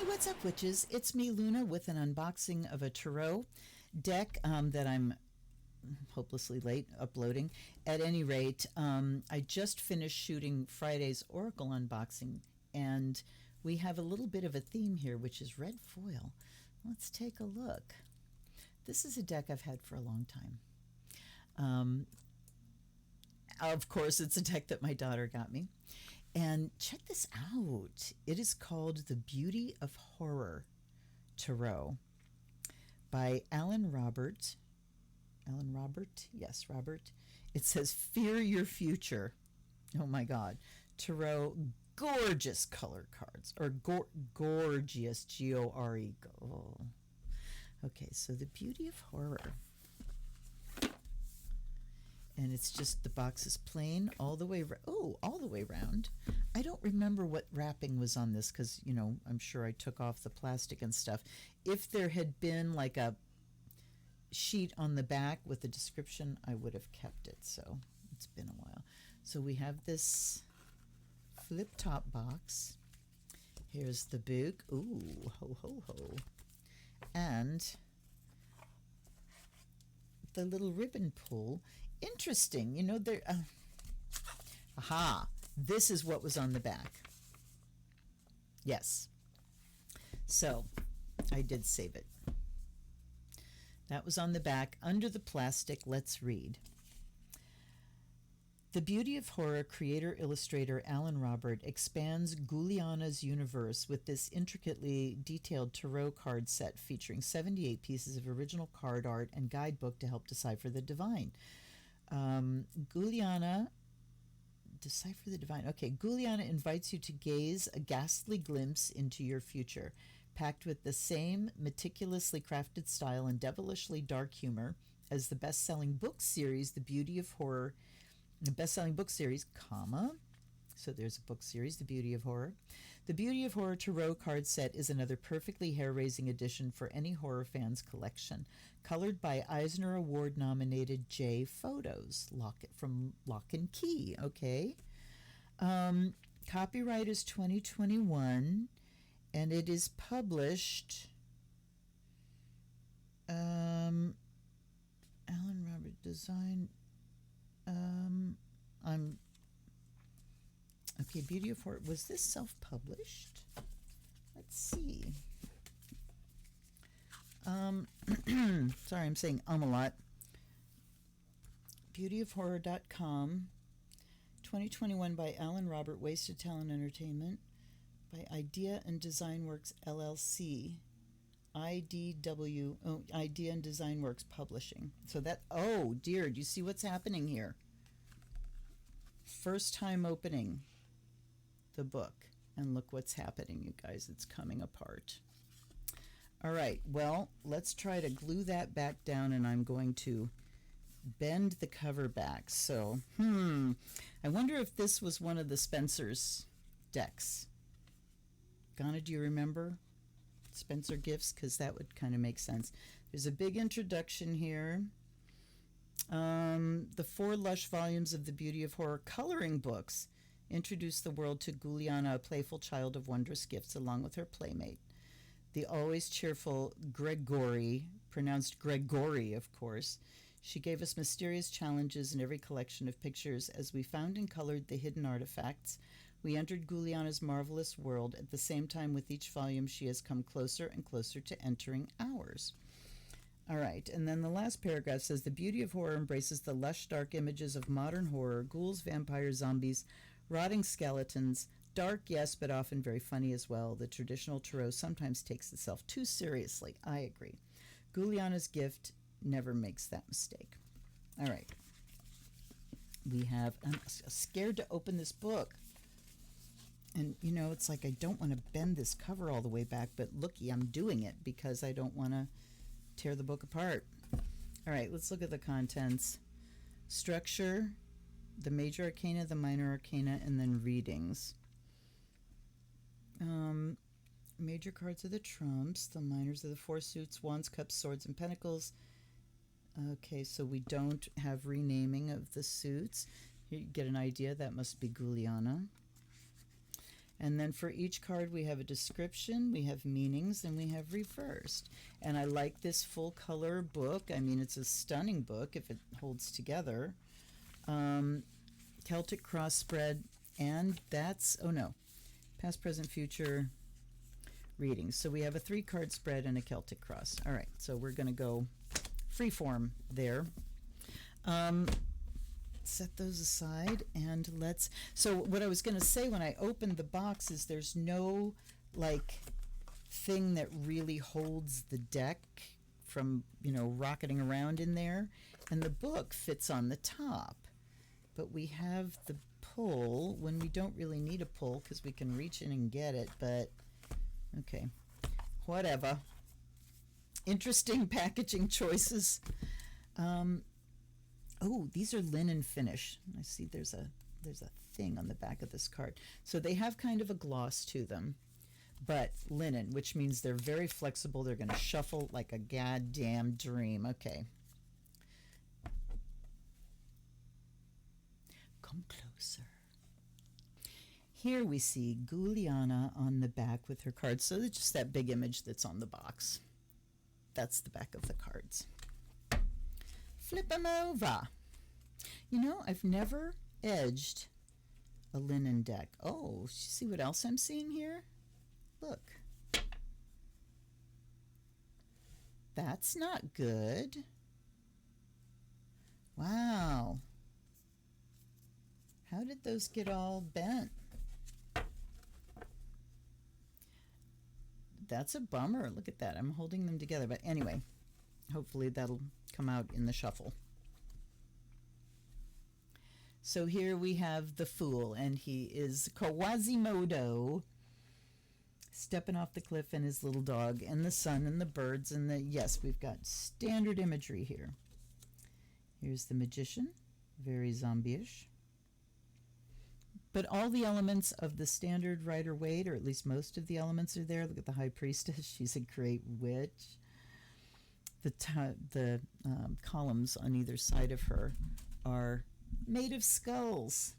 Hey, what's up, witches? It's me, Luna, with an unboxing of a tarot deck that I'm hopelessly late uploading. At any rate, I just finished shooting Friday's Oracle unboxing, and we have a little bit of a theme here, which is red foil. Let's take a look. This is a deck I've had for a long time. Of course, it's a deck that my daughter got me. And check this out. It is called The Beauty of Horror Tarot by Alan Robert. Alan Robert? Yes, Robert. It says, Fear Your Future. Oh my God. Tarot, gorgeous color cards. Or gorgeous, G-O-R-E. Oh. Okay, so The Beauty of Horror. And it's just, the box is plain all the way, all the way around. I don't remember what wrapping was on this because, you know, I'm sure I took off the plastic and stuff. If there had been like a sheet on the back with a description, I would have kept it. So it's been a while. So we have this flip top box. Here's the book. Ooh, ho, ho, ho. And the little ribbon pull. Interesting, you know, there. Aha! This is what was on the back. Yes. So I did save it. That was on the back. Under the plastic, let's read. The Beauty of Horror creator-illustrator Alan Robert expands Guliana's universe with this intricately detailed tarot card set featuring 78 pieces of original card art and guidebook to help decipher the divine. Guliana, decipher the divine. Okay, Guliana invites you to gaze a ghastly glimpse into your future, packed with the same meticulously crafted style and devilishly dark humor as the best-selling book series, The Beauty of Horror. The best-selling book series, comma, so there's a book series, The Beauty of Horror. The Beauty of Horror Tarot card set is another perfectly hair-raising addition for any horror fan's collection. Colored by Eisner Award-nominated J Photos, from Lock and Key, okay? Copyright is 2021, and it is published, Alan Robert Design, okay, Beauty of Horror. Was this self-published? Let's see. Sorry, I'm saying a lot. Beautyofhorror.com. 2021 by Alan Robert, Wasted Talent Entertainment. By Idea and Design Works LLC. Idea and Design Works Publishing. So that, oh dear, do you see what's happening here? First time opening the book, and look what's happening, you guys. It's coming apart. All right, well, let's try to glue that back down, and I'm going to bend the cover back. So, I wonder if this was one of the Spencer's decks. Ghana, do you remember Spencer gifts? Because that would kind of make sense. There's a big introduction here. The 4 lush volumes of The Beauty of Horror coloring books introduce the world to Guliana, a playful child of wondrous gifts, along with her playmate, the always cheerful Gregory, pronounced Gregory, of course. She gave us mysterious challenges in every collection of pictures. As we found and colored the hidden artifacts, we entered Guliana's marvelous world. At the same time, with each volume, she has come closer and closer to entering ours. All right, and then the last paragraph says, The Beauty of Horror embraces the lush, dark images of modern horror, ghouls, vampires, zombies, rotting skeletons, dark, yes, but often very funny as well. The traditional tarot sometimes takes itself too seriously. I agree. Guliana's gift never makes that mistake. All right. We have, I'm scared to open this book. And, you know, it's like I don't want to bend this cover all the way back, but looky, I'm doing it because I don't want to tear the book apart. All right, let's look at the contents. Structure, the major arcana, the minor arcana, and then readings. Major cards are the trumps, the minors are the 4 suits, wands, cups, swords, and pentacles. Okay, so we don't have renaming of the suits. You get an idea, that must be Guliana. And then for each card, we have a description, we have meanings, and we have reversed. And I like this full color book. I mean, it's a stunning book if it holds together. Celtic cross spread, and that's, oh no, past, present, future readings. So we have a 3-card spread and a Celtic cross. All right, so we're going to go freeform there. Set those aside and let's, so what I was going to say when I opened the box is there's no like thing that really holds the deck from, rocketing around in there, and the book fits on the top, but we have the pull when we don't really need a pull because we can reach in and get it, but okay, whatever. Interesting packaging choices. Oh, these are linen finish. I see there's a thing on the back of this card. So they have kind of a gloss to them, but linen, which means they're very flexible. They're going to shuffle like a goddamn dream. Okay. Come closer. Here we see Guliana on the back with her cards. So it's just that big image that's on the box. That's the back of the cards. Flip them over. I've never edged a linen deck. Oh, see what else I'm seeing here? Look. That's not good. Wow. How did those get all bent? That's a bummer. Look at that. I'm holding them together. But anyway, hopefully that'll come out in the shuffle. So here we have the Fool, and he is Quasimodo stepping off the cliff, and his little dog, and the sun, and the birds, and yes, we've got standard imagery here. Here's the Magician, very zombie-ish. But all the elements of the standard Rider-Waite, or at least most of the elements are there. Look at the High Priestess. She's a great witch. The columns on either side of her are made of skulls.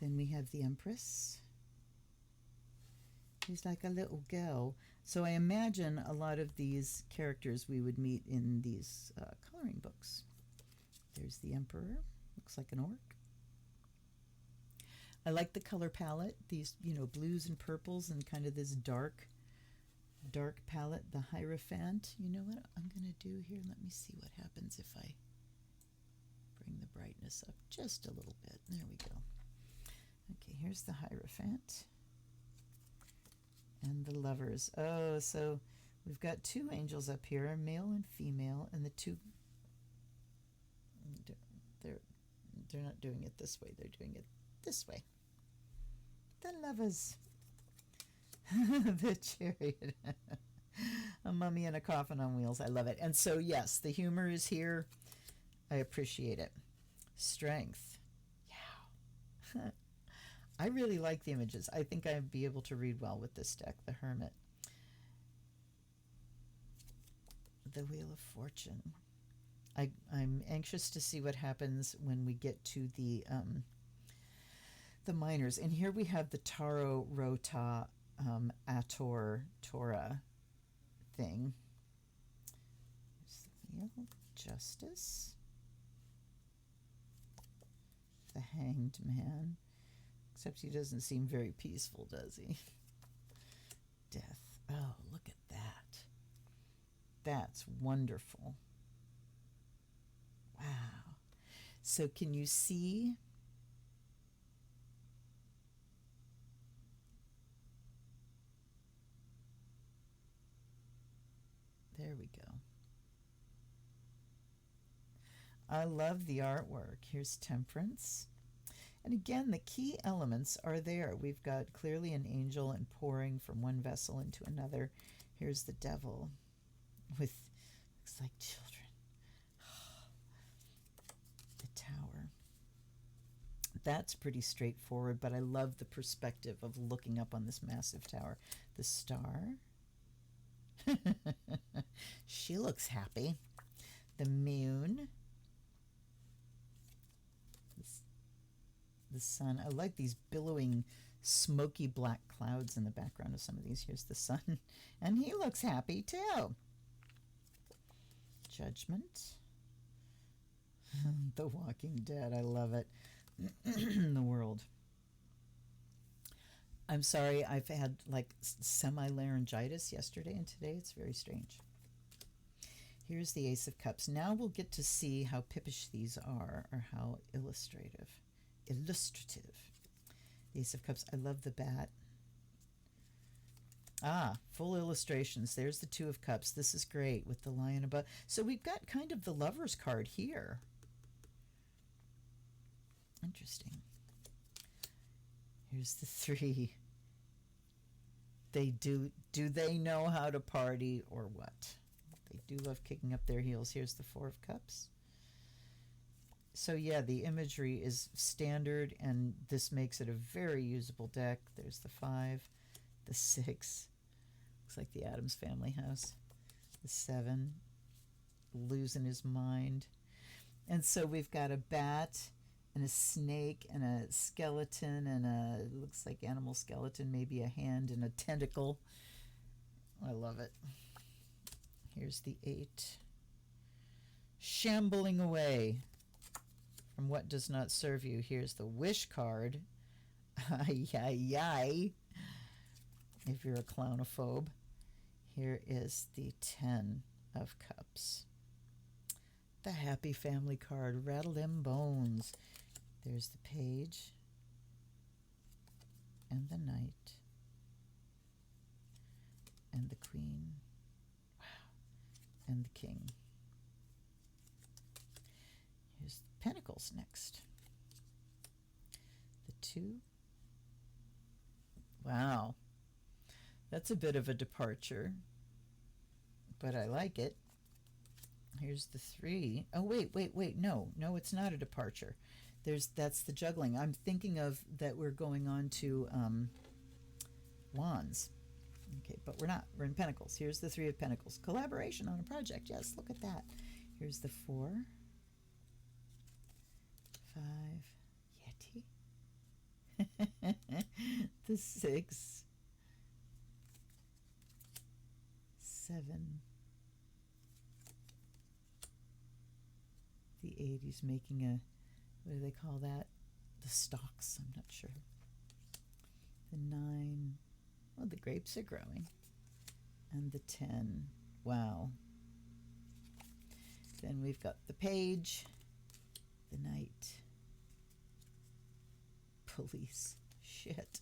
Then we have the Empress. She's like a little girl. So I imagine a lot of these characters we would meet in these coloring books. There's the Emperor. Looks like an orc. I like the color palette. These, blues and purples and kind of this dark palette. The Hierophant. You know what I'm going to do here? Let me see what happens if I bring the brightness up just a little bit. There we go. Okay, here's the Hierophant. And the Lovers. Oh, so we've got 2 angels up here, male and female, and the 2, they're not doing it this way, they're doing it this way. The Lovers. The Chariot. A mummy in a coffin on wheels. I love it. And so, yes, the humor is here. I appreciate it. Strength. Yeah. I really like the images. I think I'd be able to read well with this deck. The Hermit. The Wheel of Fortune. I'm anxious to see what happens when we get to the minors. And here we have the Taro Rota Ator Torah thing. There's the Wheel of Justice. The Hanged Man. Except he doesn't seem very peaceful, does he? Death. Oh, look at that. That's wonderful. Wow. So can you see? There we go. I love the artwork. Here's Temperance. And again, the key elements are there. We've got clearly an angel and pouring from one vessel into another. Here's the devil with, looks like children. The tower. That's pretty straightforward, but I love the perspective of looking up on this massive tower. The star. She looks happy. The moon. The sun. I like these billowing smoky black clouds in the background of some of these. Here's the sun, and he looks happy too. Judgment. The Walking Dead, I love it. The world. I'm sorry, I've had like semi-laryngitis yesterday and today. It's very strange. Here's the Ace of Cups. Now we'll get to see how pippish these are, or how illustrative. The Ace of Cups. I love the bat. Full illustrations. There's the Two of Cups. This is great with the lion above. So we've got kind of the Lover's card here. Interesting. Here's the 3. Do they know how to party or what? They do love kicking up their heels. Here's the 4 of Cups. So yeah, the imagery is standard, and this makes it a very usable deck. There's the 5, the 6. Looks like the Addams Family house. The 7, losing his mind. And so we've got a bat and a snake and a skeleton and a, looks like animal skeleton, maybe a hand and a tentacle. I love it. Here's the 8. Shambling away from what does not serve you. Here's the Wish card. Ay, ay, ay. If you're a clownophobe. Here is the 10 of Cups. The Happy Family card. Rattle them bones. There's the Page. And the Knight. And the Queen. Wow. And the King. Here's the Pentacles next. The 2. Wow. That's a bit of a departure, but I like it. Here's the 3. Oh, wait. No, it's not a departure. That's the juggling. I'm thinking of that we're going on to Wands. Okay, but we're not. We're in Pentacles. Here's the 3 of Pentacles. Collaboration on a project. Yes, look at that. Here's the 4. 5. Yeti. The 6. 7. The 8. He's making a, what do they call that? The stalks. I'm not sure. The 9. Well, the grapes are growing. And the 10. Wow. Then we've got the Page, the Knight, Police, shit,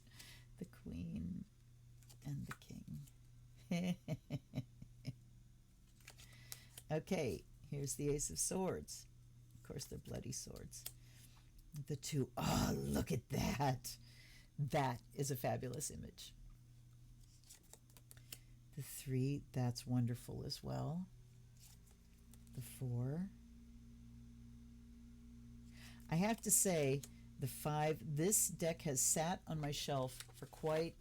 the Queen, and the King. Okay, here's the Ace of Swords. Of course, they're bloody swords. The 2. Oh, look at that. That is a fabulous image. The 3, that's wonderful as well. The 4. I have to say, the 5, this deck has sat on my shelf for quite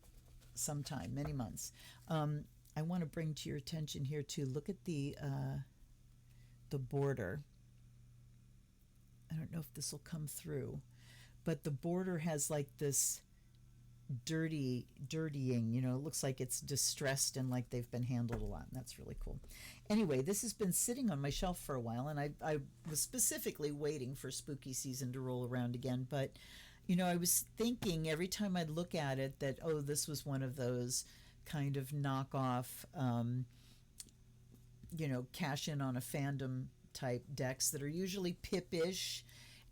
some time, many months. I want to bring to your attention here too, look at the border. I don't know if this will come through, but the border has like this dirtying, it looks like it's distressed and like they've been handled a lot, and that's really cool. Anyway, this has been sitting on my shelf for a while, and I was specifically waiting for spooky season to roll around again, but I was thinking every time I'd look at it that, oh, this was one of those kind of knockoff cash in on a fandom type decks that are usually pippish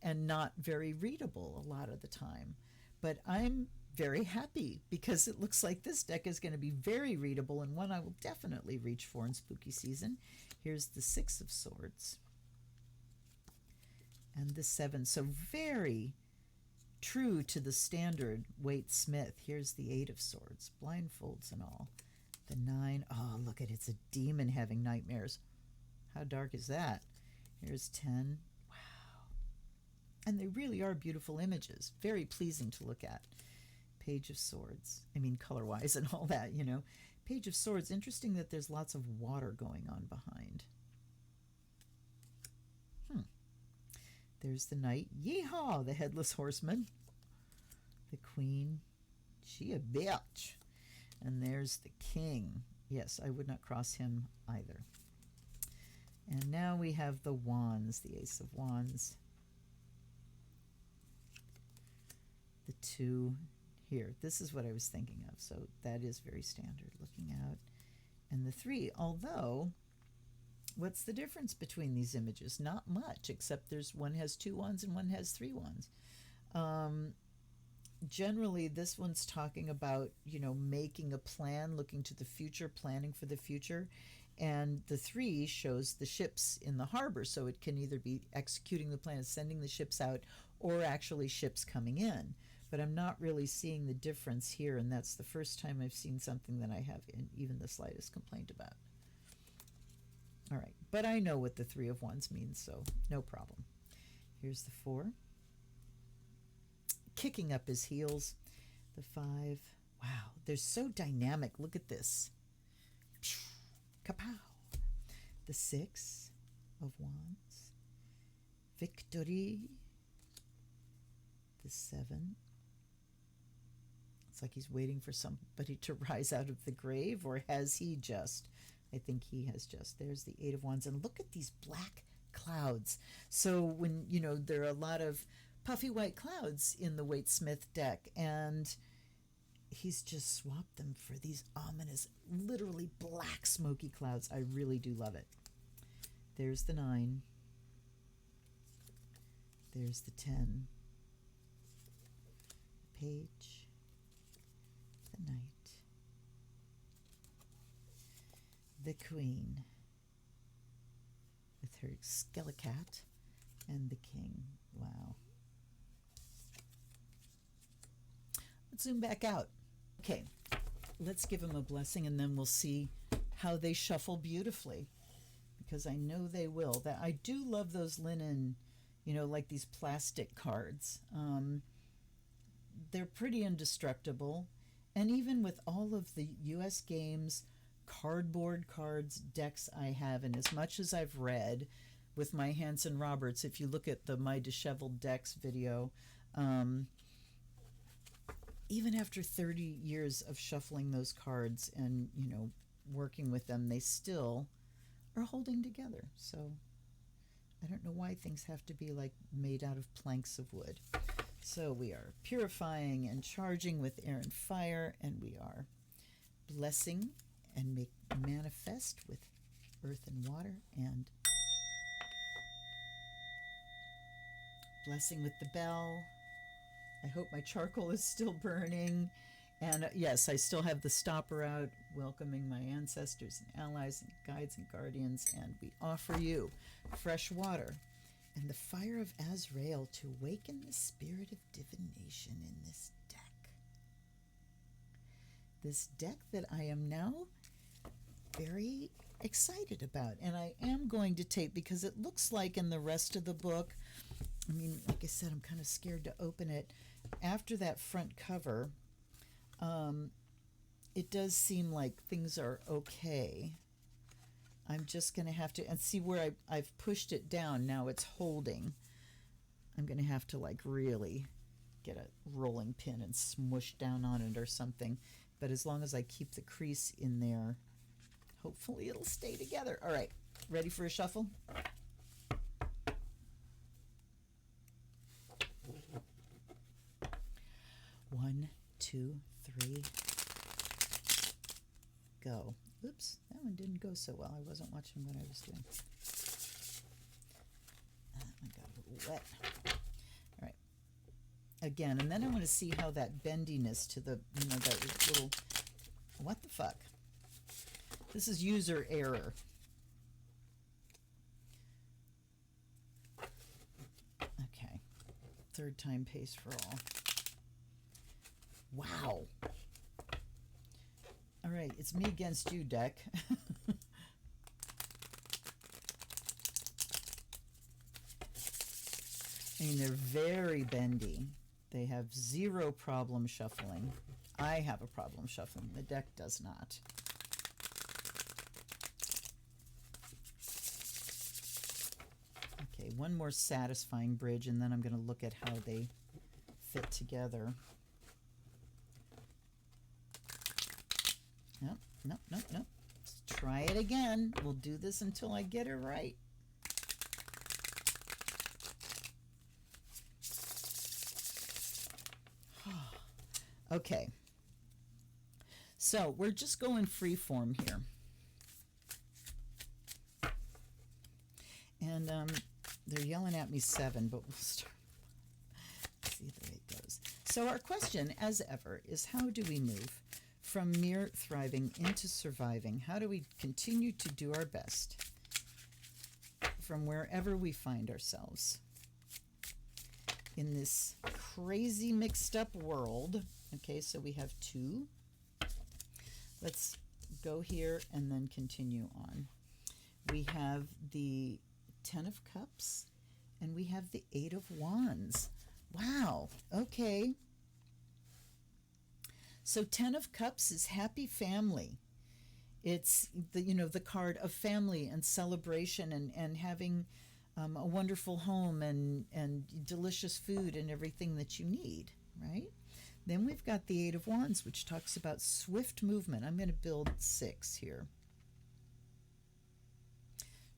and not very readable a lot of the time. But I'm very happy because it looks like this deck is going to be very readable and one I will definitely reach for in spooky season. Here's the 6 of Swords and the 7. So very true to the standard Waite Smith. Here's the 8 of Swords, blindfolds and all. The 9. Oh, look at it. It's a demon having nightmares. How dark is that? Here's 10. Wow. And they really are beautiful images. Very pleasing to look at. Page of Swords. I mean, color-wise and all that, Page of Swords. Interesting that there's lots of water going on behind. There's the Knight. Yeehaw! The Headless Horseman. The Queen. She a bitch. And there's the king. Yes, I would not cross him either. And now we have the wands, the ace of wands. The two here. This is what I was thinking of. So that is very standard, looking out. And the three, although, what's the difference between these images? Not much, except there's one has two wands and one has three wands. Generally, this one's talking about, making a plan, looking to the future, planning for the future. And the three shows the ships in the harbor, so it can either be executing the plan, sending the ships out, or actually ships coming in. But I'm not really seeing the difference here, and that's the first time I've seen something that I have even the slightest complaint about. All right, but I know what the Three of Wands means, so no problem. Here's the 4. Kicking up his heels. The 5. Wow, they're so dynamic. Look at this. Kapow. The 6 of Wands. Victory. The 7. It's like he's waiting for somebody to rise out of the grave, or has he just? I think he has just. There's the 8 of Wands. And look at these black clouds. So when, there are a lot of puffy white clouds in the Waite-Smith deck, and he's just swapped them for these ominous, literally black smoky clouds. I really do love it. There's the 9. There's the 10. The Page. The Knight. The Queen with her skelecat, and the King. Wow. Let's zoom back out. Okay, let's give them a blessing, and then we'll see how they shuffle beautifully, because I know they will. That I do love those linen, like these plastic cards. They're pretty indestructible, and even with all of the U.S. Games cardboard cards decks I have, and as much as I've read with my Hanson Roberts, if you look at the My Disheveled Decks video, even after 30 years of shuffling those cards and, working with them, they still are holding together. So I don't know why things have to be like made out of planks of wood. So we are purifying and charging with air and fire, and we are blessing and make manifest with earth and water, and blessing with the bell. I hope my charcoal is still burning. And yes, I still have the stopper out, welcoming my ancestors and allies and guides and guardians. And we offer you fresh water and the fire of Azrael to awaken the spirit of divination in this deck. This deck that I am now very excited about. And I am going to tape, because it looks like in the rest of the book, like I said, I'm kind of scared to open it. After that front cover, it does seem like things are okay. I'm just going to have to, and see where I've pushed it down. Now it's holding. I'm going to have to really get a rolling pin and smush down on it or something. But as long as I keep the crease in there, hopefully it'll stay together. All right, ready for a shuffle? One, 2, 3, go. Oops, that one didn't go so well. I wasn't watching what I was doing. That one got a little wet. All right. Again, and then I want to see how that bendiness to the, that little, what the fuck? This is user error. Okay. Third time pays for all. Wow. All right, it's me against you, deck. They're very bendy. They have zero problem shuffling. I have a problem shuffling. The deck does not. Okay, one more satisfying bridge, and then I'm going to look at how they fit together. Nope, nope, nope, nope. Let's try it again. We'll do this until I get it right. Okay. So we're just going free form here. And they're yelling at me 7, but we'll start. See the way it goes. So our question, as ever, is how do we move from mere thriving into surviving? How do we continue to do our best from wherever we find ourselves in this crazy mixed up world? Okay, so we have 2. Let's go here and then continue on. We have the 10 of Cups and we have the 8 of Wands. Wow, okay. So 10 of Cups is happy family. It's the card of family and celebration and having a wonderful home and delicious food and everything that you need, right? Then we've got the 8 of Wands, which talks about swift movement. I'm going to build 6 here.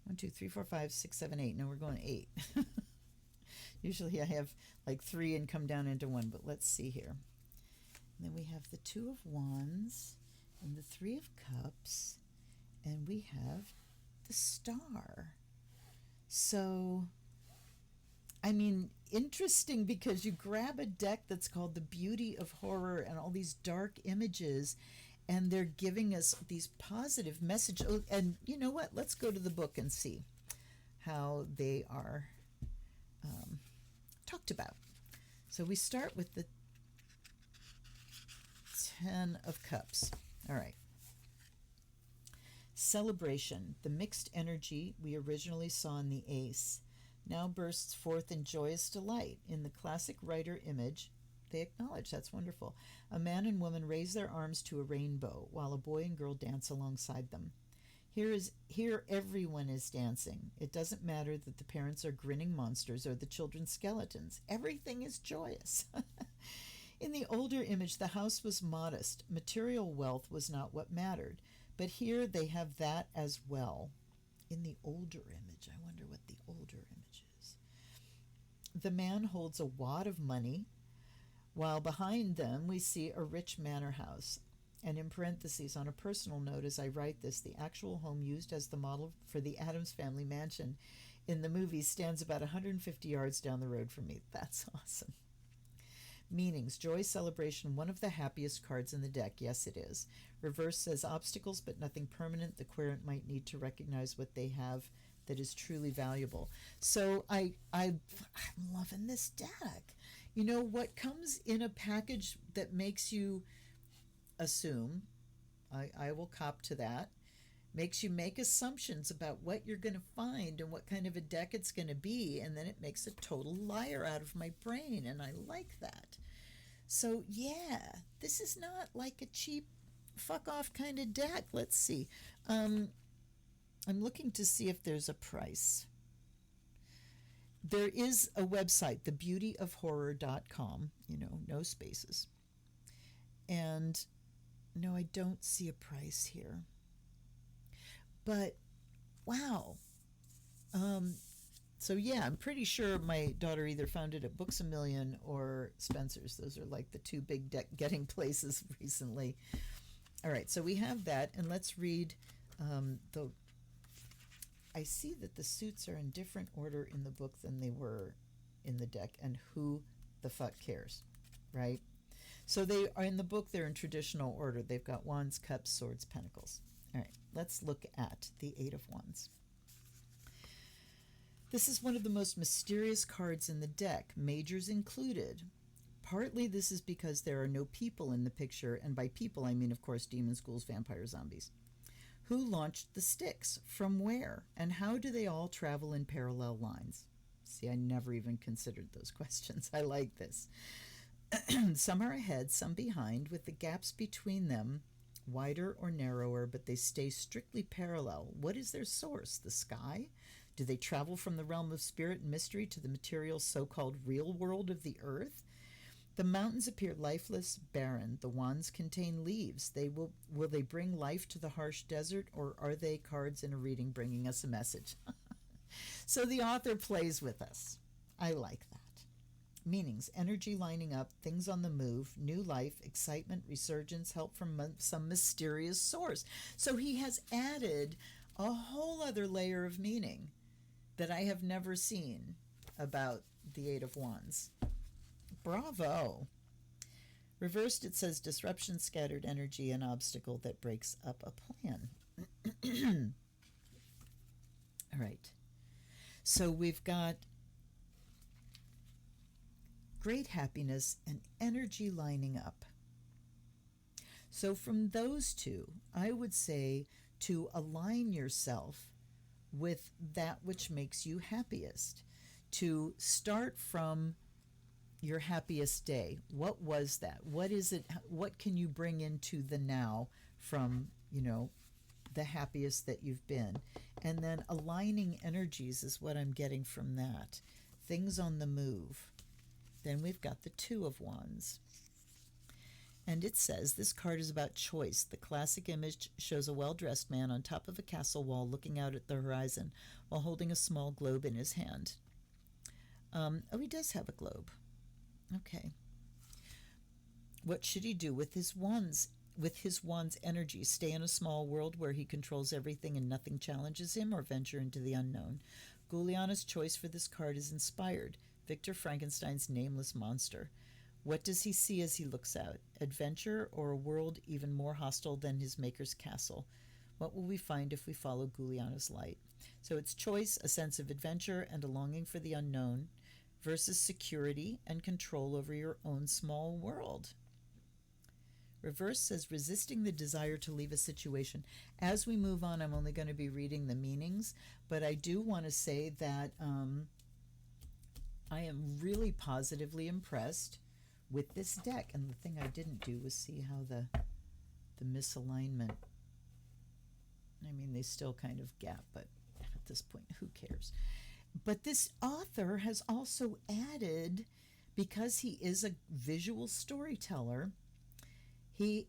1, 2, 3, 4, 5, 6, 7, 8. No, we're going 8. Usually I have like 3 and come down into 1, but let's see here. And then we have the 2 of Wands and the 3 of Cups, and we have the Star. So, I mean, interesting, because you grab a deck that's called The Beauty of Horror and all these dark images, and they're giving us these positive messages. Oh, and you know what? Let's go to the book and see how they are talked about. So we start with the 10 of Cups. All right. Celebration. The mixed energy we originally saw in the Ace now bursts forth in joyous delight. In the classic writer image, they acknowledge, that's wonderful. A man and woman raise their arms to a rainbow while a boy and girl dance alongside them. Here everyone is dancing. It doesn't matter that the parents are grinning monsters or the children skeletons. Everything is joyous. In the older image, the house was modest. Material wealth was not what mattered. But here they have that as well. In the older image, I wonder what the older image is. The man holds a wad of money, while behind them we see a rich manor house. And in parentheses, on a personal note, as I write this, the actual home used as the model for the Addams Family mansion in the movie stands about 150 yards down the road from me. That's awesome. Meanings. Joy, celebration, one of the happiest cards in the deck. Yes, it is. Reverse says obstacles, but nothing permanent. The querent might need to recognize what they have that is truly valuable. So I'm loving this deck. You know, what comes in a package that makes you assume, I will cop to that, makes you make assumptions about what you're going to find and what kind of a deck it's going to be, and then it makes a total liar out of my brain, and I like that. So yeah, this is not like a cheap fuck off kind of deck. Let's see. I'm looking to see if there's a price. There is a website, thebeautyofhorror.com, no spaces. And no, I don't see a price here. But wow. So yeah, I'm pretty sure my daughter either found it at Books A Million or Spencer's. Those are like the 2 big deck getting places recently. All right, so we have that, and let's read I see that the suits are in different order in the book than they were in the deck, and who the fuck cares, right? So they are in the book, they're in traditional order. They've got Wands, Cups, Swords, Pentacles. All right, let's look at the 8 of Wands. This is one of the most mysterious cards in the deck, majors included. Partly this is because there are no people in the picture, and by people I mean, of course, demons, ghouls, vampires, zombies. Who launched the sticks? From where? And how do they all travel in parallel lines? See, I never even considered those questions. I like this. Some are ahead, some behind, with the gaps between them wider or narrower, but they stay strictly parallel. What is their source? The sky? Do they travel from the realm of spirit and mystery to the material so-called real world of the earth? The mountains appear lifeless, barren. The wands contain leaves. Will they bring life to the harsh desert, or are they cards in a reading bringing us a message? So the author plays with us. I like that. Meanings: energy lining up, things on the move, new life, excitement, resurgence, help from some mysterious source. So he has added a whole other layer of meaning that I have never seen about the Eight of Wands. Bravo. Reversed, it says disruption, scattered energy, an obstacle that breaks up a plan. All right. So we've got great happiness and energy lining up. So from those two, I would say to align yourself with that which makes you happiest, to start from your happiest day. What was that? What is it? What can you bring into the now from, the happiest that you've been? And then aligning energies is what I'm getting from that. Things on the move. Then we've got the Two of Wands. And it says this card is about choice. The classic image shows a well-dressed man on top of a castle wall looking out at the horizon while holding a small globe in his hand. He does have a globe. Okay. What should he do with his wands? With his wand's energy, stay in a small world where he controls everything and nothing challenges him, or venture into the unknown? Guliana's choice for this card is inspired. Victor Frankenstein's nameless monster. What does he see as he looks out? Adventure, or a world even more hostile than his maker's castle? What will we find if we follow Guliana's light? So it's choice, a sense of adventure, and a longing for the unknown, versus security and control over your own small world. Reverse says resisting the desire to leave a situation. As we move on, I'm only going to be reading the meanings, but I do want to say that I am really positively impressed with this deck. And the thing I didn't do was see how the misalignment, I mean, they still kind of gap, but at this point, who cares? But this author has also added, because he is a visual storyteller, he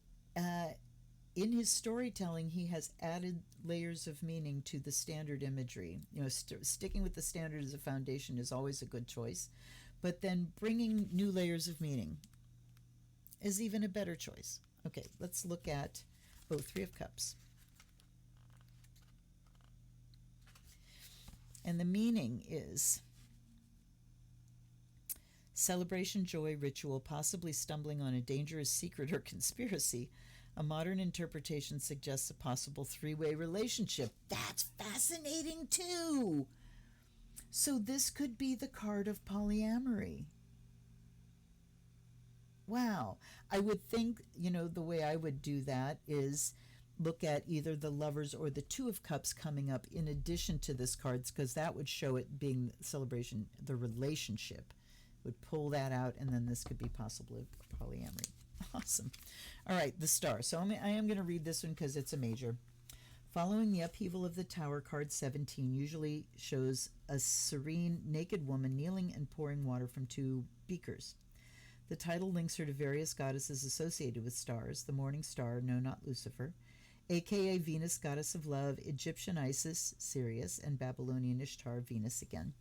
in his storytelling, he has added layers of meaning to the standard imagery. Sticking with the standard as a foundation is always a good choice, but then bringing new layers of meaning is even a better choice. Okay, let's look at, Three of Cups. And the meaning is celebration, joy, ritual, possibly stumbling on a dangerous secret or conspiracy. A modern interpretation suggests a possible three-way relationship. That's fascinating too. So this could be the card of polyamory. Wow. I would think, the way I would do that is look at either the Lovers or the Two of Cups coming up in addition to this cards, because that would show it being celebration, the relationship would pull that out, and then this could be possibly polyamory. Awesome. All right, the Star. So I am going to read this one because it's a major. Following the upheaval of the Tower, card 17 usually shows a serene, naked woman kneeling and pouring water from two beakers. The title links her to various goddesses associated with stars: the morning star, no, not Lucifer, aka Venus, goddess of love, Egyptian Isis, Sirius, and Babylonian Ishtar, Venus again.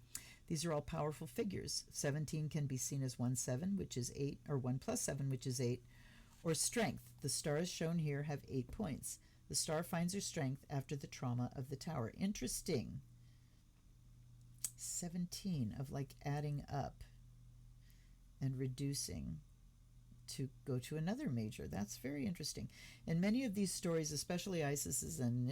These are all powerful figures. 17 can be seen as 1-7, which is 8, or 1 plus 7, which is 8, or strength. The stars shown here have 8 points. The star finds her strength after the trauma of the Tower. Interesting. 17 of like adding up and reducing to go to another major. That's very interesting. In many of these stories, especially Isis's and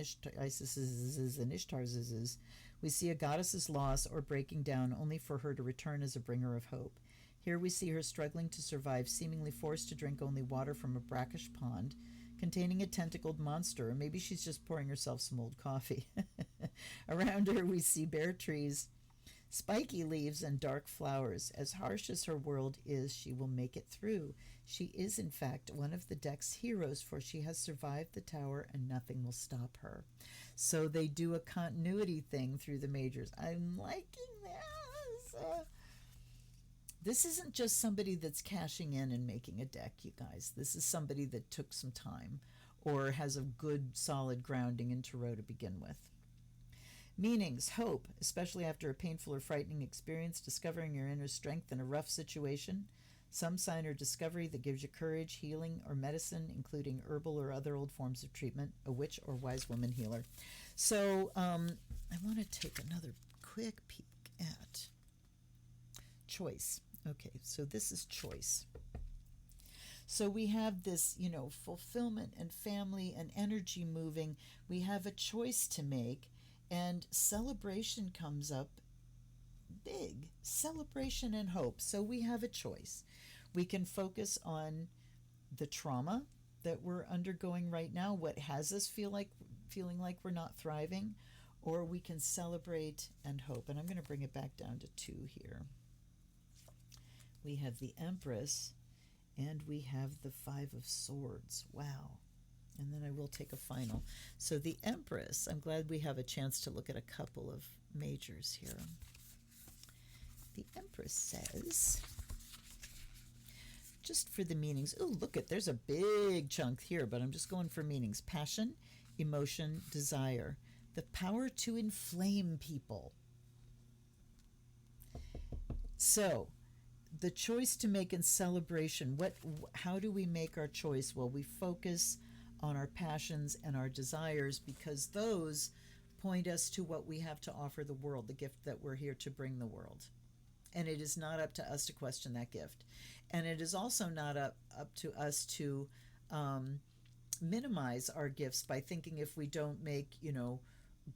Ishtar's, we see a goddess's loss or breaking down only for her to return as a bringer of hope. Here we see her struggling to survive, seemingly forced to drink only water from a brackish pond containing a tentacled monster, or maybe she's just pouring herself some old coffee. Around her we see bare trees, spiky leaves, and dark flowers. As harsh as her world is, she will make it through. She is, in fact, one of the deck's heroes, for she has survived the Tower and nothing will stop her. So they do a continuity thing through the majors. I'm liking this. This isn't just somebody that's cashing in and making a deck, you guys. This is somebody that took some time or has a good, solid grounding in tarot to begin with. Meanings: hope, especially after a painful or frightening experience, discovering your inner strength in a rough situation. Some sign or discovery that gives you courage, healing, or medicine, including herbal or other old forms of treatment, a witch or wise woman healer. So I want to take another quick peek at choice. Okay, so this is choice. So we have this, fulfillment and family and energy moving. We have a choice to make, and celebration comes up big. Celebration and hope. So we have a choice. We can focus on the trauma that we're undergoing right now, what has us feeling like we're not thriving, or we can celebrate and hope. And I'm going to bring it back down to 2 here. We have the Empress, and we have the 5 of Swords. Wow. And then I will take a final. So the Empress, I'm glad we have a chance to look at a couple of majors here. The Empress says, just for the meanings, oh, look at, there's a big chunk here, but I'm just going for meanings. Passion, emotion, desire. The power to inflame people. So, the choice to make in celebration, how do we make our choice? Well, we focus on our passions and our desires, because those point us to what we have to offer the world, the gift that we're here to bring the world. And it is not up to us to question that gift. And it is also not up to us to minimize our gifts by thinking if we don't make,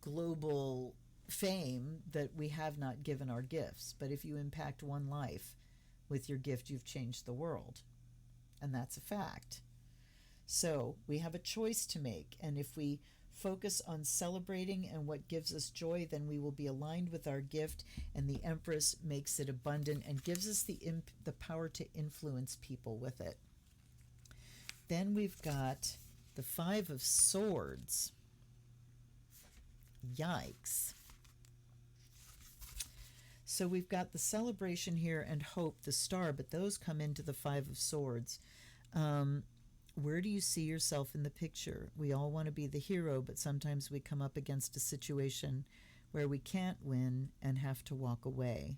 global fame that we have not given our gifts. But if you impact one life with your gift, you've changed the world. And that's a fact. So we have a choice to make. And if we focus on celebrating and what gives us joy, then we will be aligned with our gift, and the Empress makes it abundant and gives us the power to influence people with it. Then we've got the 5 of Swords. Yikes. So we've got the celebration here and hope, the star, but those come into the 5 of Swords. Where do you see yourself in the picture? We all want to be the hero, but sometimes we come up against a situation where we can't win and have to walk away.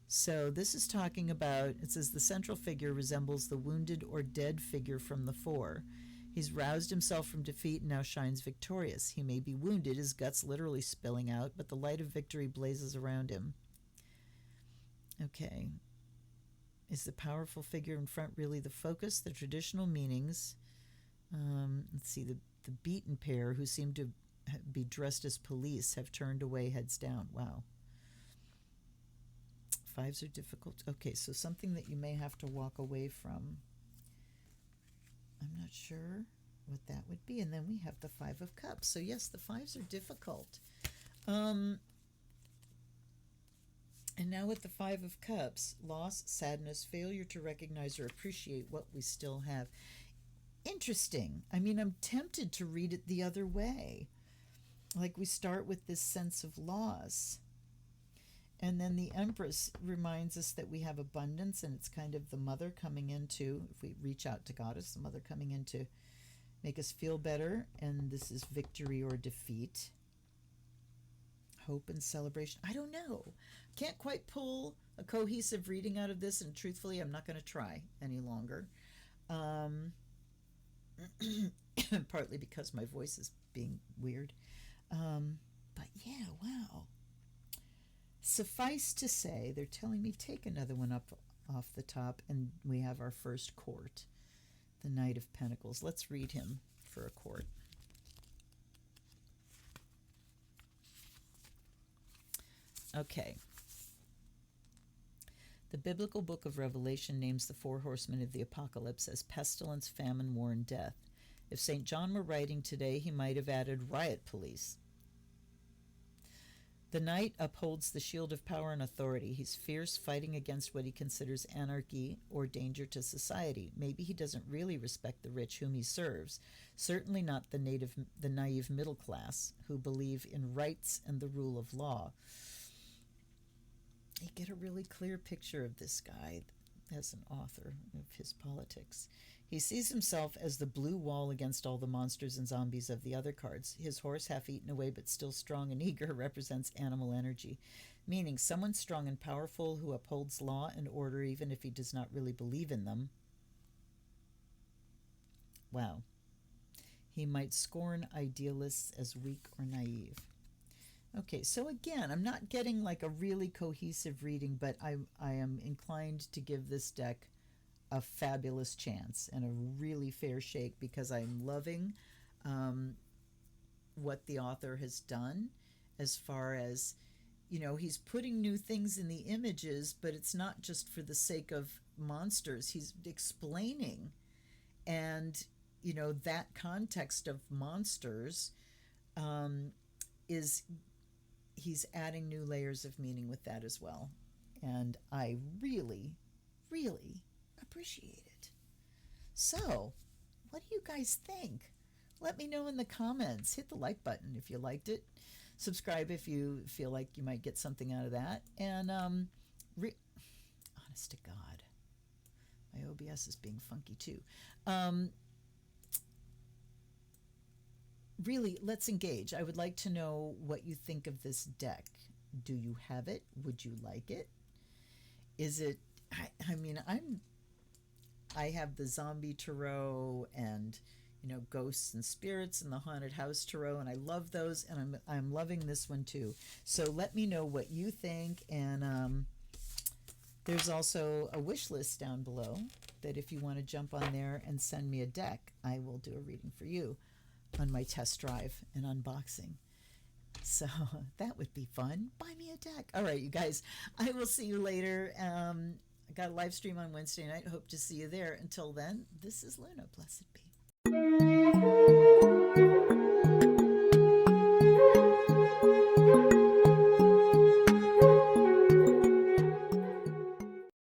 So this is talking about, it says the central figure resembles the wounded or dead figure from the 4. He's roused himself from defeat and now shines victorious. He may be wounded, his guts literally spilling out, but the light of victory blazes around him. Okay. Is the powerful figure in front really the focus? The traditional meanings, let's see, the beaten pair who seem to be dressed as police have turned away, heads down. Wow. 5s are difficult. Okay, so something that you may have to walk away from. I'm not sure what that would be. And then we have the 5 of Cups. So yes, the 5s are difficult. And now with the 5 of Cups, loss, sadness, failure to recognize or appreciate what we still have. Interesting. I mean, I'm tempted to read it the other way. Like we start with this sense of loss. And then the Empress reminds us that we have abundance, and it's kind of the mother coming into, if we reach out to Goddess, the mother coming in to make us feel better. And this is victory or defeat. Hope and celebration. I don't know. Can't quite pull a cohesive reading out of this, and truthfully, I'm not going to try any longer. Partly because my voice is being weird. But yeah, wow. Suffice to say, they're telling me take another one up off the top, and we have our first court, the Knight of Pentacles. Let's read him for a court. Okay. The biblical book of Revelation names the 4 horsemen of the apocalypse as pestilence, famine, war, and death. If St. John were writing today, he might have added riot police. The knight upholds the shield of power and authority. He's fierce, fighting against what he considers anarchy or danger to society. Maybe he doesn't really respect the rich whom he serves, certainly not the naive middle class who believe in rights and the rule of law. you get a really clear picture of this guy as an author of his politics. He sees himself as the blue wall against all the monsters and zombies of the other cards. His horse, half eaten away but still strong and eager, represents animal energy, meaning someone strong and powerful who upholds law and order even if he does not really believe in them. Wow. He might scorn idealists as weak or naive. Okay, so again, I'm not getting like a really cohesive reading, but I am inclined to give this deck a fabulous chance and a really fair shake because I'm loving what the author has done as far as, he's putting new things in the images, but it's not just for the sake of monsters. He's explaining, and, that context of monsters is he's adding new layers of meaning with that as well. And I really, really appreciate it. So, what do you guys think? Let me know in the comments. Hit the like button if you liked it. Subscribe if you feel like you might get something out of that. And, honest to God, my OBS is being funky too. Really, let's engage. I would like to know what you think of this deck. Do you have it? Would you like it? Is it, I have the zombie tarot and, ghosts and spirits and the haunted house tarot, and I love those, and I'm loving this one too. So let me know what you think, and there's also a wish list down below that if you want to jump on there and send me a deck, I will do a reading for you on my test drive and unboxing. So that would be fun. Buy me a deck. All right, you guys, I will see you later. I got a live stream on Wednesday night. Hope to see you there. Until then, this is Luna. Blessed be.